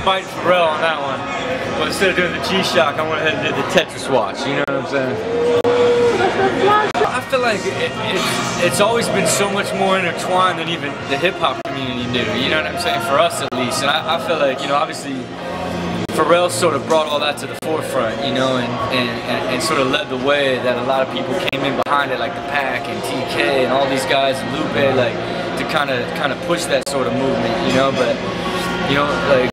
of biting Pharrell on that one. But instead of doing the G-Shock, I went ahead and did the Tetris watch, you know what I'm saying? I feel like it's always been so much more intertwined than even the hip-hop community knew, you know what I'm saying? For us at least. And I feel like, you know, obviously Pharrell sort of brought all that to the forefront, you know, and sort of led the way that a lot of people came in behind it, like the Pac and TK and all these guys and Lupe, like to kind of push that sort of movement, you know. But you know, like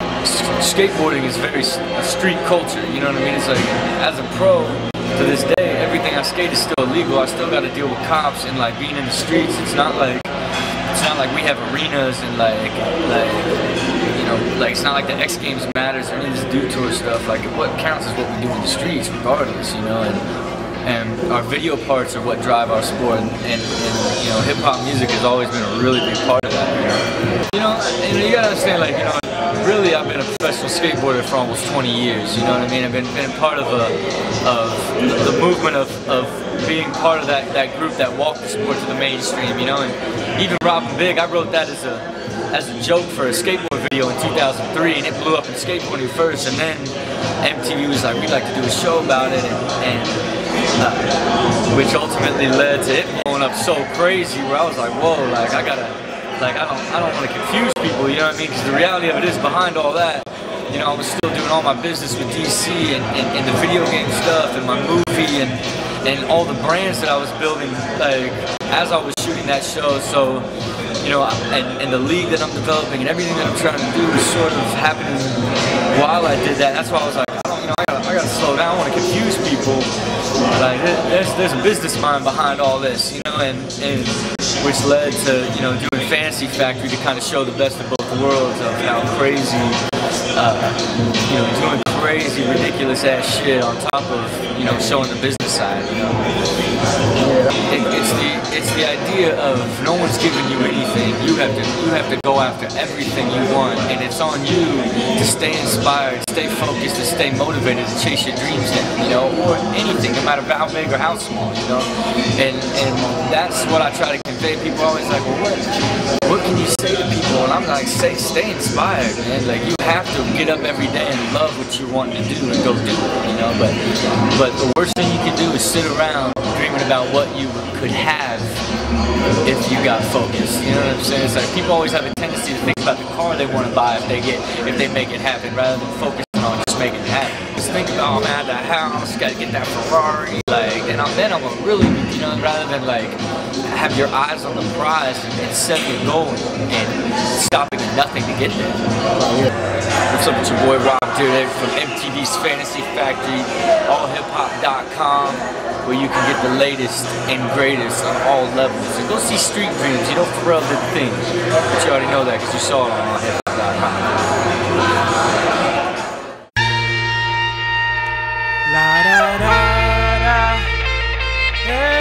skateboarding is very a street culture, you know what I mean? It's like as a pro to this day, everything I skate is still illegal. I still got to deal with cops and like being in the streets. It's not like we have arenas and like you know, like it's not like the X Games matters or any of this Dude Tour stuff. Like what counts is what we do in the streets, regardless, you know. And our video parts are what drive our sport. And you know, hip hop music has always been a really big part of that. You know, you gotta understand, like, you know, really I've been a professional skateboarder for almost 20 years. You know what I mean? I've been part of the movement of being part of that group that walked the sport to the mainstream. You know, and even Robbin' Big, I wrote that as a joke for a skateboard video in 2003, and it blew up in skateboarding first, and then MTV was like, we'd like to do a show about it, which ultimately led to it blowing up so crazy where I was like, whoa, like I don't want to confuse people, you know what I mean? Because the reality of it is, behind all that, you know, I was still doing all my business with DC and the video game stuff and my movie and all the brands that I was building, like, as I was shooting that show. So, you know, and the league that I'm developing and everything that I'm trying to do was sort of happening while I did that. That's why I was like, I gotta slow down. I don't want to confuse people. Like, there's a business mind behind all this, you know, and which led to, you know, doing Fantasy Factory to kind of show the best of both worlds of how crazy, you know, doing crazy, ridiculous ass shit on top of, you know, showing the business side, you know. It's the idea of no one's giving you anything. You have to go after everything you want, and it's on you to stay inspired, stay focused, and stay motivated to chase your dreams down, you know, or anything, no matter how big or how small, you know. And that's what I try to convey. People are always like, well, what can you say to people? And I'm like, stay inspired, man. Like, you have to get up every day and love what you want to do and go do it, you know. But the worst thing you can do is sit around dreaming about what you could have if you got focused. You know what I'm saying? It's like people always have a tendency to think about the car they want to buy if they make it happen, rather than focusing on just making it happen. Just think about, oh man, the house, gotta get that Ferrari, like, and then I'm gonna really, you know, rather than like have your eyes on the prize and set your goal and stopping at nothing to get there. What's up, it's your boy Dyrdek from MTV's Fantasy Factory, allhiphop.com, where you can get the latest and greatest on all levels. And go see Street Dreams. You know Pharrell did the thing, but you already know that because you saw it on allhiphop.com. La da da da, yeah.